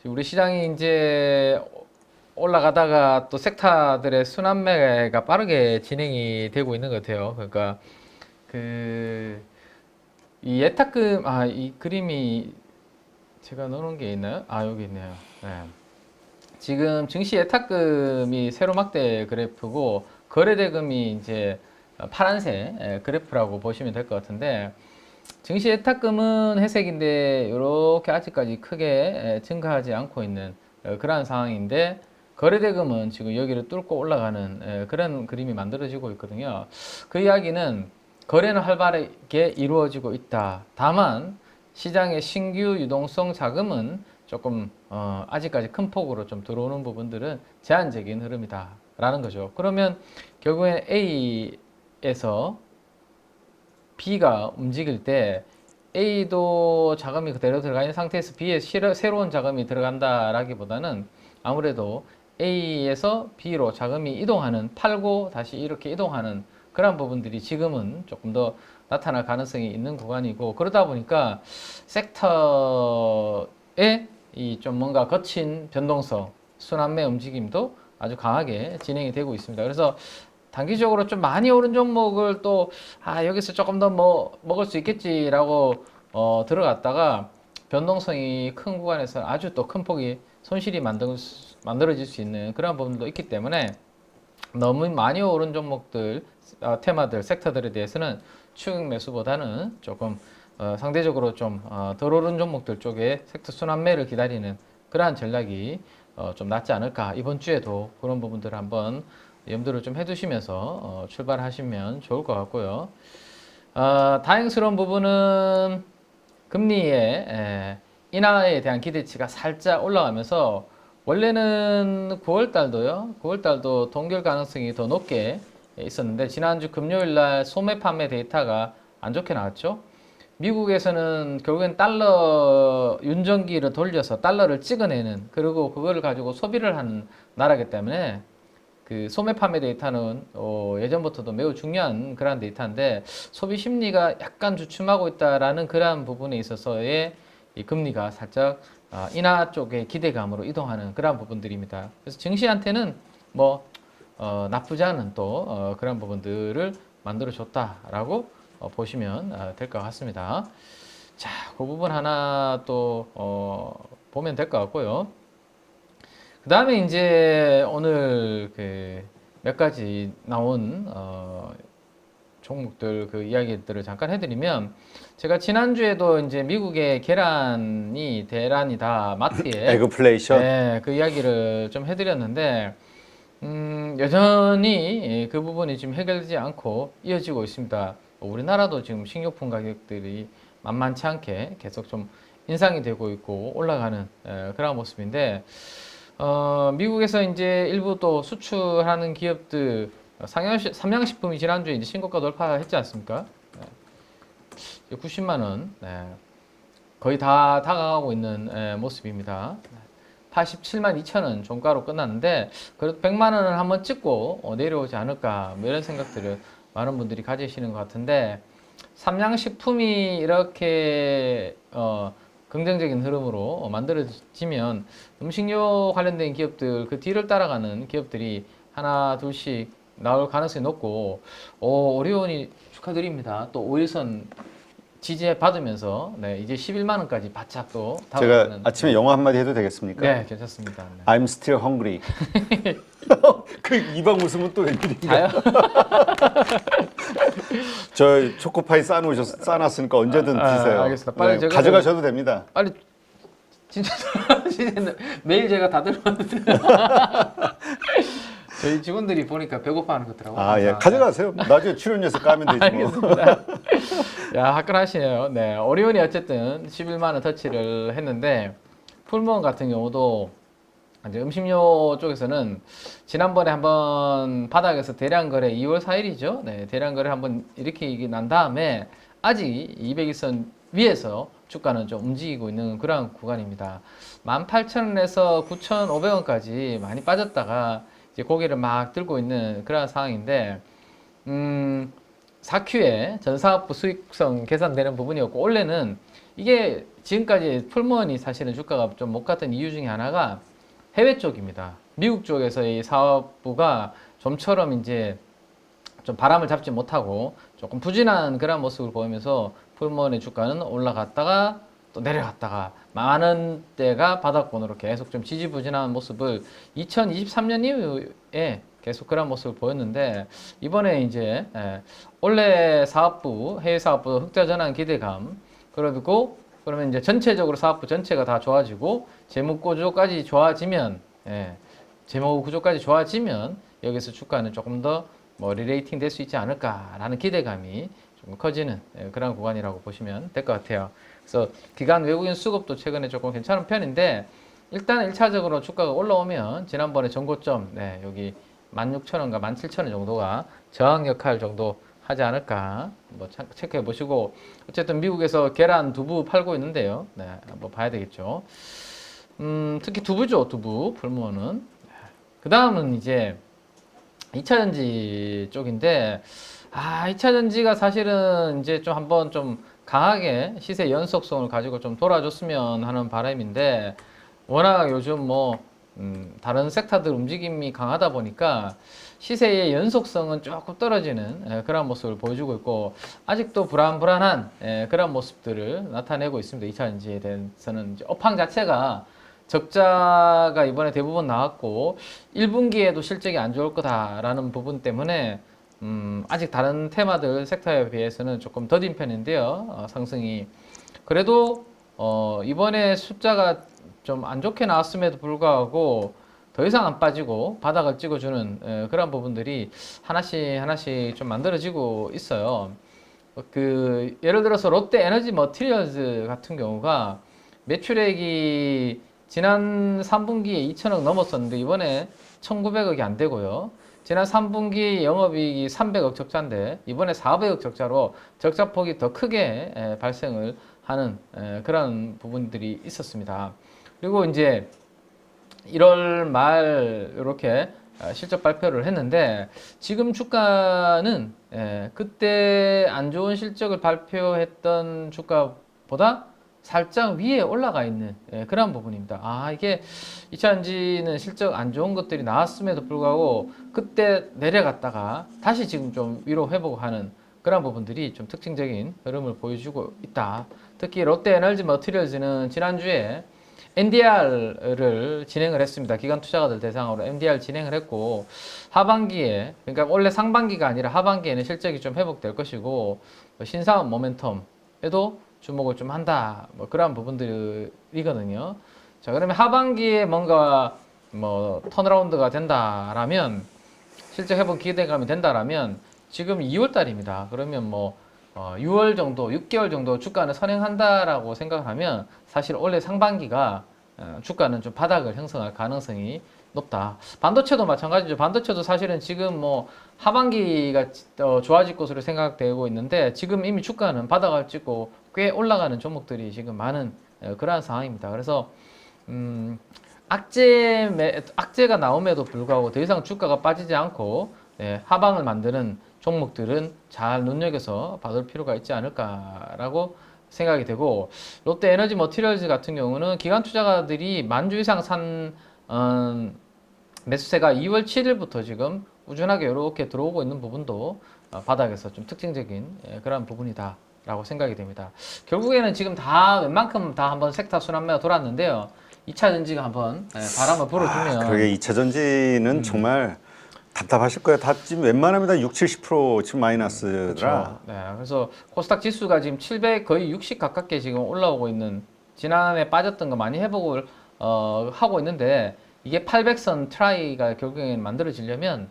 우리 시장이 이제 올라가다가 또 섹터들의 순환매가 빠르게 진행이 되고 있는 것 같아요. 그러니까 그 이 예탁금 이 그림이 제가 넣어놓은 게 있나요? 여기 있네요. 네. 지금 증시 예탁금이 세로 막대 그래프고 거래대금이 이제 파란색 그래프라고 보시면 될 것 같은데 증시 예탁금은 회색인데 이렇게 아직까지 크게 증가하지 않고 있는 그러한 상황인데 거래대금은 지금 여기를 뚫고 올라가는 그런 그림이 만들어지고 있거든요. 그 이야기는 거래는 활발하게 이루어지고 있다. 다만 시장의 신규 유동성 자금은 조금 아직까지 큰 폭으로 좀 들어오는 부분들은 제한적인 흐름이다라는 거죠. 그러면 결국엔 A에서 B가 움직일 때 A도 자금이 그대로 들어가 있는 상태에서 B에 새로운 자금이 들어간다라기보다는 아무래도 A에서 B로 자금이 이동하는, 팔고 다시 이렇게 이동하는 그런 부분들이 지금은 조금 더 나타날 가능성이 있는 구간이고, 그러다 보니까 섹터의 이 좀 뭔가 거친 변동성, 순환매 움직임도 아주 강하게 진행이 되고 있습니다. 그래서 단기적으로 좀 많이 오른 종목을 또 여기서 조금 더 먹을 수 있겠지라고 들어갔다가 변동성이 큰 구간에서 아주 또 큰 폭이 손실이 만들어질 수 있는 그런 부분도 있기 때문에 너무 많이 오른 종목들, 테마들, 섹터들에 대해서는 추격 매수보다는 조금 상대적으로 좀 덜 오른 종목들 쪽에 섹터 순환매를 기다리는 그러한 전략이 좀 낫지 않을까. 이번 주에도 그런 부분들을 한번 염두를 좀 해두시면서 출발하시면 좋을 것 같고요. 다행스러운 부분은 금리의 인하에 대한 기대치가 살짝 올라가면서 원래는 9월 달도요. 9월 달도 동결 가능성이 더 높게 있었는데 지난주 금요일 날 소매 판매 데이터가 안 좋게 나왔죠. 미국에서는 결국엔 달러 윤정기를 돌려서 달러를 찍어내는, 그리고 그거를 가지고 소비를 하는 나라이기 때문에 그 소매 판매 데이터는 예전부터도 매우 중요한 그런 데이터인데 소비 심리가 약간 주춤하고 있다라는 그러한 부분에 있어서의 이 금리가 살짝 인하 쪽의 기대감으로 이동하는 그런 부분들입니다. 그래서 증시한테는 뭐 나쁘지 않은 또 그런 부분들을 만들어 줬다라고 보시면 될 것 같습니다. 자, 그 부분 하나 또 보면 될 것 같고요. 그 다음에 이제 오늘 그 몇 가지 나온 종목들 그 이야기들을 잠깐 해드리면, 제가 지난주에도 이제 미국의 계란이 대란이다 마트에 에그플레이션. 그 이야기를 좀 해드렸는데 여전히 그 부분이 지금 해결되지 않고 이어지고 있습니다. 우리나라도 지금 식료품 가격들이 만만치 않게 계속 좀 인상이 되고 있고 올라가는 그런 모습인데, 미국에서 이제 일부 또 수출하는 기업들 삼양식품이 지난주에 이제 신고가 돌파했지 않습니까? 90만 원, 거의 다 다가가고 있는 모습입니다. 87만 2천 원 종가로 끝났는데 그래도 100만 원을 한번 찍고 내려오지 않을까, 뭐 이런 생각들을 많은 분들이 가지시는 것 같은데, 삼양식품이 이렇게 긍정적인 흐름으로 만들어지면 음식료 관련된 기업들 그 뒤를 따라가는 기업들이 하나 둘씩 나올 가능성이 높고, 오리온이 축하드립니다. 또 5일선 지지 받으면서 이제 11만 원까지 바짝 또 제가 다가가는. 아침에 영어 한마디 해도 되겠습니까? 네, 괜찮습니다. 네. I'm still hungry. 그 이방 웃으면 또 웬일인가? 자요? 저 초코파이 싸놨으니까 언제든 드세요. 알겠습니다. 빨리 제가 가져가셔도 됩니다. 빨리 진짜 진짜 매일 제가 다 들어왔는데 저희 직원들이 보니까 배고파하는 것 같더라고요. 예, 가져가세요. 나중에 출연료에서 까면 되지 뭐. 알겠습니다. 야, 화끈하시네요. 네, 오리온이 어쨌든 11만 원 터치를 했는데, 풀무원 같은 경우도 이제 음식료 쪽에서는 지난번에 한번 바닥에서 대량 거래 2월 4일이죠. 네, 대량 거래 한번 일으키기 난 다음에 아직 200일선 위에서 주가는 좀 움직이고 있는 그런 구간입니다. 18,000원에서 9,500원까지 많이 빠졌다가 이제 고개를 막 들고 있는 그런 상황인데, 4Q에 전사업부 수익성 계산되는 부분이었고, 원래는 이게 지금까지 풀무원이 사실은 주가가 좀 못 갔던 이유 중에 하나가 해외 쪽입니다. 미국 쪽에서의 사업부가 좀처럼 이제 좀 바람을 잡지 못하고 조금 부진한 그런 모습을 보이면서 풀무원의 주가는 올라갔다가 또 내려갔다가 많은 때가 바닥권으로 계속 좀 지지부진한 모습을 2023년 이후에 계속 그런 모습을 보였는데 이번에 이제 원래 사업부 해외 사업부 흑자 전환 기대감 그리고 그러면 이제 전체적으로 사업부 전체가 다 좋아지고 재무 구조까지 좋아지면 재무 구조까지 좋아지면 여기서 주가는 조금 더 뭐 리레이팅 될 수 있지 않을까라는 기대감이 좀 커지는 그런 구간이라고 보시면 될 것 같아요. 그래서 기관 외국인 수급도 최근에 조금 괜찮은 편인데 일단 1차적으로 주가가 올라오면 지난번에 전고점 여기 16,000원과 17,000원 정도가 저항 역할 정도 하지 않을까 뭐 체크해 보시고 어쨌든 미국에서 계란 두부 팔고 있는데요. 한번 봐야 되겠죠. 특히 두부죠. 두부 풀무원은. 그 다음은 이제 2차전지 쪽인데 2차전지가 사실은 이제 좀 한번 좀 강하게 시세 연속성을 가지고 좀 돌아줬으면 하는 바람인데 워낙 요즘 뭐 다른 섹터들 움직임이 강하다 보니까 시세의 연속성은 조금 떨어지는 그런 모습을 보여주고 있고 아직도 불안불안한 그런 모습들을 나타내고 있습니다. 2차전지에 대해서는 이제 업황 자체가 적자가 이번에 대부분 나왔고 1분기에도 실적이 안 좋을 거다라는 부분 때문에 아직 다른 테마들 섹터에 비해서는 조금 더딘 편인데요. 상승이 그래도 이번에 숫자가 좀 안 좋게 나왔음에도 불구하고 더 이상 안 빠지고 바닥을 찍어주는 그런 부분들이 하나씩 좀 만들어지고 있어요. 그 예를 들어서 롯데 에너지 머티리얼즈 같은 경우가 매출액이 지난 3분기에 2천억 넘었었는데 이번에 1,900억이 안 되고요. 지난 3분기 영업이익이 300억 적자인데 이번에 400억 적자로 적자폭이 더 크게 발생을 하는 그런 부분들이 있었습니다. 그리고 이제 1월 말 이렇게 실적 발표를 했는데 지금 주가는 그때 안 좋은 실적을 발표했던 주가보다 살짝 위에 올라가 있는 그런 부분입니다. 이게 2차전지는 실적 안 좋은 것들이 나왔음에도 불구하고 그때 내려갔다가 다시 지금 좀 위로 회복하는 그런 부분들이 좀 특징적인 흐름을 보여주고 있다. 특히 롯데 에너지 머티리얼즈는 지난주에 NDR을 진행을 했습니다. 기관 투자가들 대상으로 NDR 진행을 했고 하반기에 그러니까 원래 상반기가 아니라 하반기에는 실적이 좀 회복될 것이고 신사업 모멘텀에도 주목을 좀 한다. 뭐 그런 부분들이거든요. 자, 그러면 하반기에 뭔가 뭐 턴어라운드가 된다라면 실적 회복 기대감이 된다라면 지금 2월 달입니다. 그러면 뭐 6월 정도, 6개월 정도 주가는 선행한다라고 생각을 하면 사실 올해 상반기가 주가는 좀 바닥을 형성할 가능성이 높다. 반도체도 마찬가지죠. 반도체도 사실은 지금 뭐 하반기가 좋아질 것으로 생각되고 있는데 지금 이미 주가는 바닥을 찍고 꽤 올라가는 종목들이 지금 많은 그러한 상황입니다. 그래서 악재가 나옴에도 불구하고 더 이상 주가가 빠지지 않고 하방을 만드는 종목들은 잘 눈여겨서 받을 필요가 있지 않을까라고 생각이 되고 롯데 에너지 머티리얼즈 같은 경우는 기관 투자가들이 10,000주 이상 산 매수세가 2월 7일부터 지금 꾸준하게 이렇게 들어오고 있는 부분도 바닥에서 좀 특징적인 그런 부분이다 라고 생각이 됩니다. 결국에는 지금 다 웬만큼 다 한번 섹터 순환매가 돌았는데요. 2차전지가 한번 바람을 불어주면 그러게 2차전지는 정말 답답하실 거예요. 다 지금 웬만하면 다 60-70% 지금 마이너스라. 그렇죠. 그래서 코스닥 지수가 지금 700 거의 60 가깝게 지금 올라오고 있는 지난해 빠졌던 거 많이 회복을 하고 있는데 이게 800선 트라이가 결국엔 만들어지려면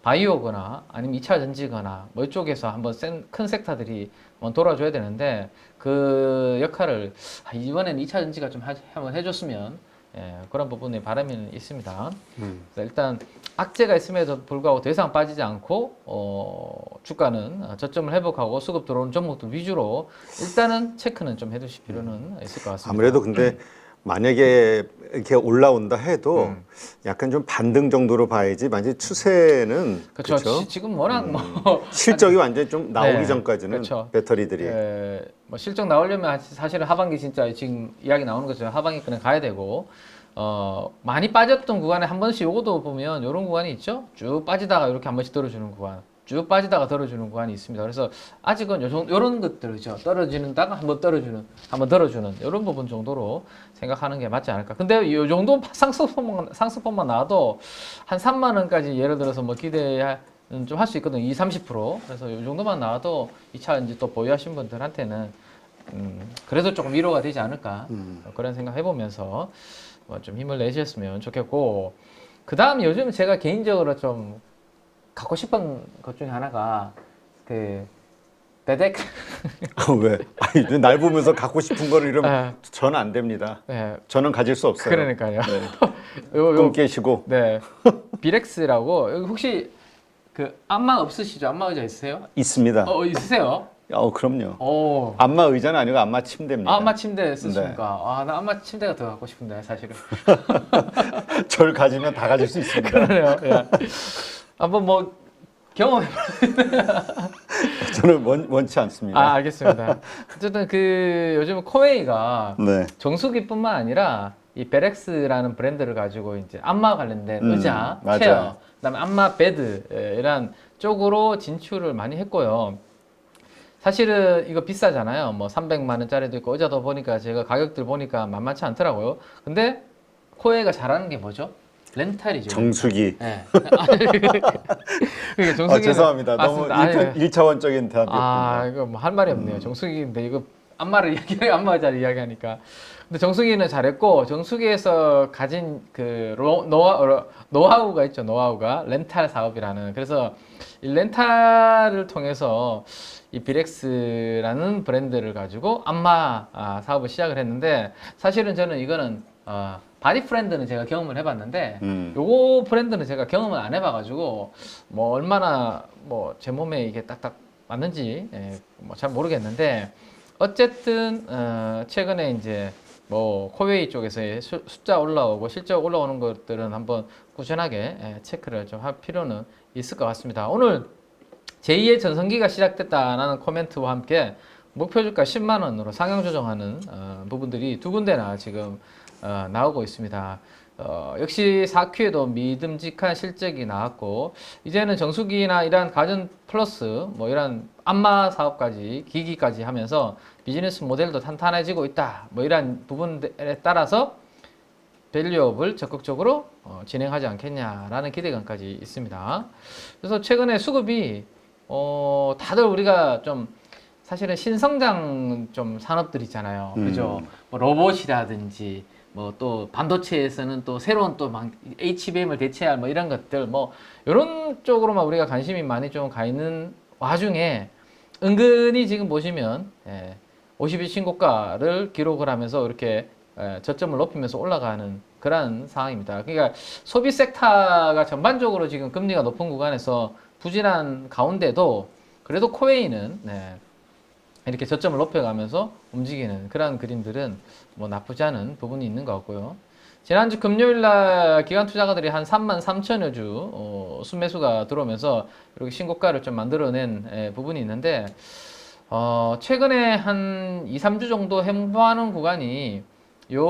바이오거나 아니면 2차 전지거나 뭐 이쪽에서 한번 큰 섹터들이 돌아줘야 되는데 그 역할을 이번엔 2차 전지가 좀 한번 해줬으면 그런 부분에 바람이 있습니다. 일단 악재가 있음에도 불구하고 더 이상 빠지지 않고 주가는 저점을 회복하고 수급 들어오는 종목들 위주로 일단은 체크는 좀 해두실 필요는 있을 것 같습니다. 아무래도 근데 만약에 이렇게 올라온다 해도 약간 좀 반등 정도로 봐야지 만약에 추세는 그렇죠. 그쵸? 지금 워낙 뭐 실적이 완전히 좀 나오기 네, 전까지는 그쵸. 배터리들이 뭐 실적 나오려면 사실은 하반기 진짜 지금 이야기 나오는 것처럼 하반기 그냥 가야 되고 많이 빠졌던 구간에 한 번씩 요것도 보면 이런 구간이 있죠. 쭉 빠지다가 이렇게 한 번씩 들어주는 구간, 쭉 빠지다가 들어주는 구간이 있습니다. 그래서 아직은 요런 것들이죠. 떨어지는다가 한번 떨어주는, 한번 들어주는 이런 부분 정도로 생각하는 게 맞지 않을까. 근데 이 정도 상승폭만 나와도 한 3만 원까지 예를 들어서 뭐 기대 좀 할 수 있거든요. 30%. 그래서 이 정도만 나와도 이 차 이제 또 보유하신 분들한테는 그래도 조금 위로가 되지 않을까 그런 생각 해보면서 뭐 좀 힘을 내셨으면 좋겠고, 그 다음 요즘 제가 개인적으로 좀 갖고 싶은 것 중에 하나가 그 베덱. 왜? 아니, 날 보면서 갖고 싶은 거를 이러면 네. 저는 안 됩니다. 네, 저는 가질 수 없어요. 그러니까요. 네. 요 꿈 깨시고. 네, 비렉스라고. 여기 혹시 그 안마 없으시죠? 안마 의자 있으세요? 있습니다. 있으세요? 그럼요. 오. 안마 의자는 아니고 안마 침대입니다. 안마 침대 쓰십니까? 나 안마 침대가 더 갖고 싶은데 사실은. 절 가지면 다 가질 수 있습니다. 그러네요. 예. 한번 뭐 경험해. 저는 원치 않습니다. 알겠습니다. 어쨌든 그 요즘 코웨이가 네. 정수기뿐만 아니라 이 베렉스라는 브랜드를 가지고 이제 안마 관련된 의자, 맞아요. 체어, 그다음에 안마 베드 이런 쪽으로 진출을 많이 했고요. 사실은 이거 비싸잖아요. 뭐 300만 원짜리도 있고 의자도 보니까 제가 가격들 보니까 만만치 않더라고요. 근데 코웨이가 잘하는 게 뭐죠? 렌탈이죠. 정수기. 네. 그게 정수기. 죄송합니다. 너무 맞습니다. 1차원적인 대답이었군요. 이거 뭐 할 말이 없네요. 정수기인데 이거 안마를 안마자를 이야기하니까. 근데 정수기는 잘했고, 정수기에서 가진 그 노하우가 있죠. 노하우가 렌탈 사업이라는. 그래서 이 렌탈을 통해서 이 비렉스라는 브랜드를 가지고 안마 사업을 시작을 했는데, 사실은 저는 이거는 바디 프렌드는 제가 경험을 해봤는데 요거 브랜드는 제가 경험을 안 해봐가지고 뭐 얼마나 뭐 제 몸에 이게 딱딱 맞는지 뭐 잘 모르겠는데, 어쨌든 최근에 이제 뭐 코웨이 쪽에서의 숫자 올라오고 실적 올라오는 것들은 한번 꾸준하게 체크를 좀 할 필요는 있을 것 같습니다. 오늘 제2의 전성기가 시작됐다라는 코멘트와 함께 목표 주가 10만 원으로 상향 조정하는 부분들이 두 군데나 지금 나오고 있습니다. 역시 4Q에도 믿음직한 실적이 나왔고, 이제는 정수기나 이러한 가전 플러스 뭐 이런 안마 사업까지 기기까지 하면서 비즈니스 모델도 탄탄해지고 있다. 뭐 이런 부분에 따라서 밸류업을 적극적으로 진행하지 않겠냐라는 기대감까지 있습니다. 그래서 최근에 수급이 다들 우리가 좀 사실은 신성장 좀 산업들 있잖아요. 그죠? 뭐 로봇이라든지 뭐 또 반도체에서는 또 새로운 또 막 HBM을 대체할 뭐 이런 것들 뭐 이런 쪽으로만 우리가 관심이 많이 좀 가 있는 와중에 은근히 지금 보시면 50일 신고가를 기록을 하면서 이렇게 저점을 높이면서 올라가는 그런 상황입니다. 그러니까 소비 섹터가 전반적으로 지금 금리가 높은 구간에서 부진한 가운데도 그래도 코웨이는 이렇게 저점을 높여가면서 움직이는 그런 그림들은 뭐 나쁘지 않은 부분이 있는 것 같고요. 지난주 금요일날 기관 투자가들이 한 33,000여 주 순매수가 들어오면서 이렇게 신고가를 좀 만들어낸 부분이 있는데, 최근에 한 2, 3주 정도 행보하는 구간이 요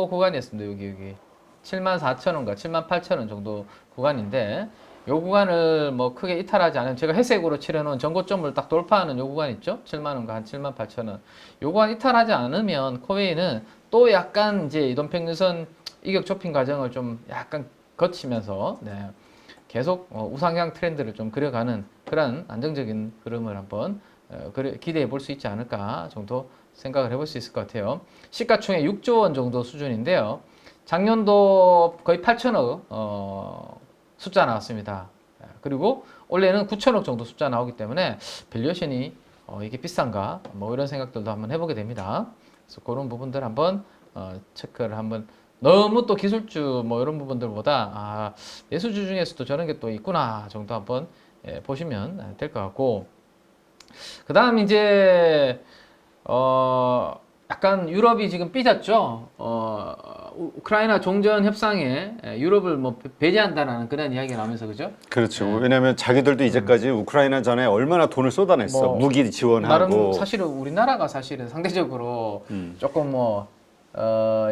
구간이었습니다. 여기 74,000원과 78,000원 정도 구간인데, 요 구간을 뭐 크게 이탈하지 않으면, 제가 회색으로 칠해놓은 전고점을 딱 돌파하는 요 구간 있죠? 7만원과 한 78,000원. 요 구간 이탈하지 않으면 코웨이는 또 약간 이제 이동평균선 이격 좁힌 과정을 좀 약간 거치면서 계속 우상향 트렌드를 좀 그려가는 그런 안정적인 흐름을 한번 기대해 볼 수 있지 않을까 정도 생각을 해볼 수 있을 것 같아요. 시가총액 6조 원 정도 수준인데요. 작년도 거의 8천억 숫자 나왔습니다. 그리고 올해는 9천억 정도 숫자 나오기 때문에 밸류에이션이 이게 비싼가 뭐 이런 생각들도 한번 해보게 됩니다. 그래서 그런 부분들 한번 체크를 한번, 너무 또 기술주 뭐 이런 부분들보다 예술주 중에서도 저런 게 또 있구나 정도 한번 보시면 될 것 같고, 그 다음 이제 약간 유럽이 지금 삐졌죠. 우크라이나 종전 협상에 유럽을 뭐 배제한다라는 그런 이야기가 나오면서 그죠? 그렇죠. 왜냐하면 자기들도 이제까지 우크라이나 전에 얼마나 돈을 쏟아냈어. 뭐 무기 지원하고. 나름 사실은 우리나라가 사실은 상대적으로 조금 뭐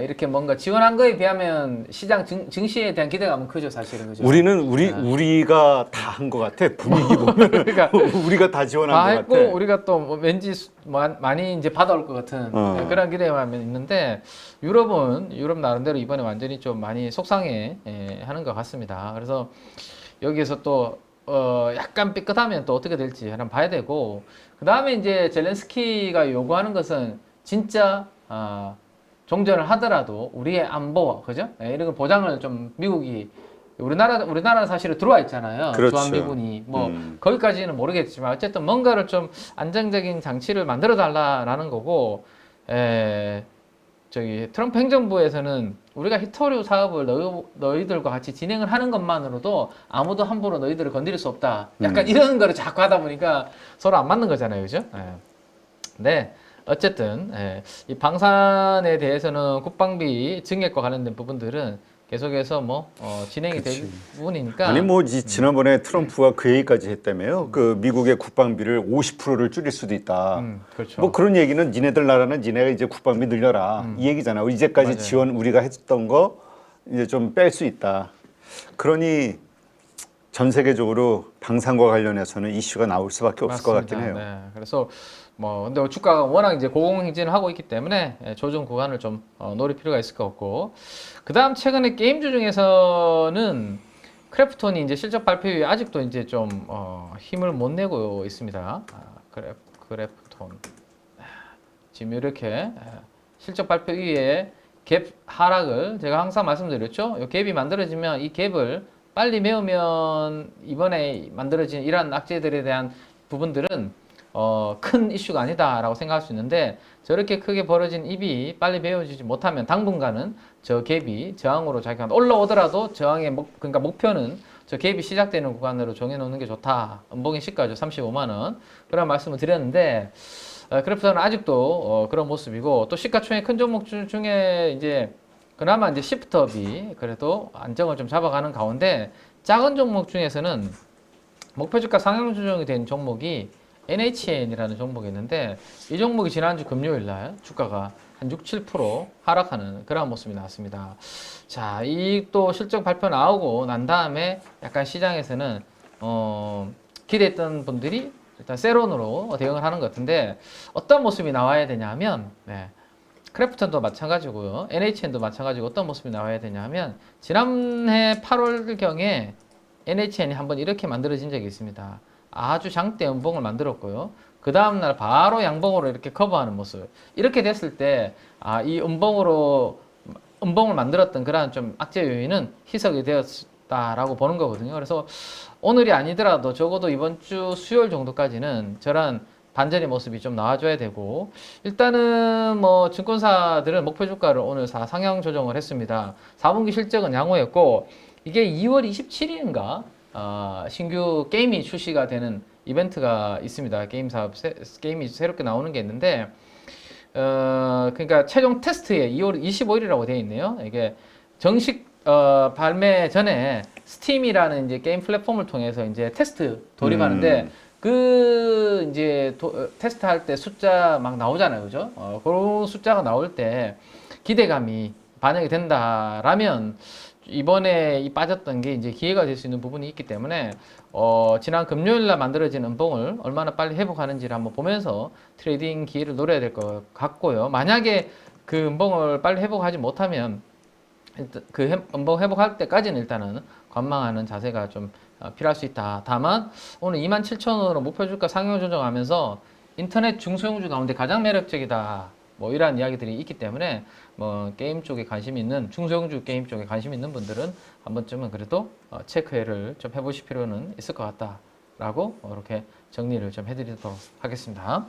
이렇게 뭔가 지원한 거에 비하면 시장 증시에 대한 기대감은 크죠, 사실은 그죠? 우리가 다 한 것 같아. 분위기 보면 그러니까 우리가 다 지원한 다 것 했고 같아. 우리가 또 뭐 왠지 많이 이제 받아올 것 같은 그런 기대감이 있는데 유럽 나름대로 이번에 완전히 좀 많이 속상해 하는 것 같습니다. 그래서 여기에서 또 약간 삐끗하면 또 어떻게 될지 한번 봐야 되고 그 다음에 이제 젤렌스키가 요구하는 것은 진짜 종전을 하더라도 우리의 안보 그죠? 이런 거 보장을 좀 미국이 우리나라는 사실은 들어와 있잖아요. 그렇죠. 주한미군이 뭐 거기까지는 모르겠지만 어쨌든 뭔가를 좀 안정적인 장치를 만들어 달라라는 거고 저기 트럼프 행정부에서는 우리가 히터류 사업을 너희들과 같이 진행을 하는 것만으로도 아무도 함부로 너희들을 건드릴 수 없다. 약간 이런 거를 자꾸 하다 보니까 서로 안 맞는 거잖아요, 그죠? 네. 어쨌든 이 방산에 대해서는 국방비 증액과 관련된 부분들은 계속해서 뭐 진행이 될 부분이니까 아니 뭐 지난번에 트럼프가 그 얘기까지 했다며요. 그 미국의 국방비를 50%를 줄일 수도 있다. 그렇죠. 뭐 그런 얘기는 니네들 나라는 니네가 이제 국방비 늘려라 이 얘기잖아. 이제까지 맞아요. 지원 우리가 했던 거 이제 좀 뺄 수 있다. 그러니 전 세계적으로 방산과 관련해서는 이슈가 나올 수밖에 없을 것 같긴 해요. 네. 그래서 뭐 근데 주가가 워낙 이제 고공행진을 하고 있기 때문에 조정 구간을 좀 노릴 필요가 있을 것 같고 그다음 최근에 게임주 중에서는 크래프톤이 이제 실적 발표 이후에 아직도 이제 좀 힘을 못 내고 있습니다. 크래프톤 지금 이렇게 실적 발표 이후에 갭 하락을 제가 항상 말씀드렸죠. 이 갭이 만들어지면 이 갭을 빨리 메우면 이번에 만들어진 이러한 악재들에 대한 부분들은 큰 이슈가 아니다라고 생각할 수 있는데 저렇게 크게 벌어진 입이 빨리 메워지지 못하면 당분간은 저 갭이 저항으로 자기가 올라오더라도 저항의 그러니까 목표는 저 갭이 시작되는 구간으로 정해놓는 게 좋다. 음봉의 시가죠. 35만 원. 그런 말씀을 드렸는데 크래프톤은 아직도 그런 모습이고 또 시가총액 큰 종목 중에 이제 그나마 이제 시프트업이 그래도 안정을 좀 잡아가는 가운데 작은 종목 중에서는 목표 주가 상향 조정이 된 종목이 NHN이라는 종목이 있는데 이 종목이 지난주 금요일 날 주가가 한 6, 7% 하락하는 그런 모습이 나왔습니다. 자, 이 또 실적 발표 나오고 난 다음에 약간 시장에서는 기대했던 분들이 일단 세론으로 대응을 하는 것 같은데 어떤 모습이 나와야 되냐면 크래프톤도 마찬가지고요. NHN도 마찬가지고 어떤 모습이 나와야 되냐면 지난해 8월경에 NHN이 한번 이렇게 만들어진 적이 있습니다. 아주 장대 음봉을 만들었고요. 그 다음날 바로 양봉으로 이렇게 커버하는 모습. 이렇게 됐을 때, 이 음봉을 만들었던 그러한 좀 악재 요인은 희석이 되었다라고 보는 거거든요. 그래서 오늘이 아니더라도 적어도 이번 주 수요일 정도까지는 저런 반전의 모습이 좀 나와줘야 되고, 일단은 뭐 증권사들은 목표 주가를 오늘 상향 조정을 했습니다. 4분기 실적은 양호했고, 이게 2월 27일인가? 신규 게임이 출시가 되는 이벤트가 있습니다. 게임이 새롭게 나오는 게 있는데, 그러니까 최종 테스트에 2월 25일이라고 되어 있네요. 이게 정식 발매 전에 스팀이라는 이제 게임 플랫폼을 통해서 이제 테스트 돌입하는데, 그 이제 테스트 할 때 숫자 막 나오잖아요, 그죠? 그런 숫자가 나올 때 기대감이 반영이 된다라면 이번에 이 빠졌던 게 이제 기회가 될 수 있는 부분이 있기 때문에 지난 금요일 날 만들어진 음봉을 얼마나 빨리 회복하는지를 한번 보면서 트레이딩 기회를 노려야 될 것 같고요. 만약에 그 음봉을 빨리 회복하지 못하면 그 음봉 회복할 때까지는 일단은 관망하는 자세가 좀 필요할 수 있다. 다만 오늘 27,000원으로 목표 주가 상향 조정하면서 인터넷 중소형주 가운데 가장 매력적이다. 뭐 이러한 이야기들이 있기 때문에 뭐 게임 쪽에 관심 있는 중소형주 게임 쪽에 관심 있는 분들은 한 번쯤은 그래도 체크를 좀 해보실 필요는 있을 것 같다라고 이렇게 정리를 좀 해드리도록 하겠습니다.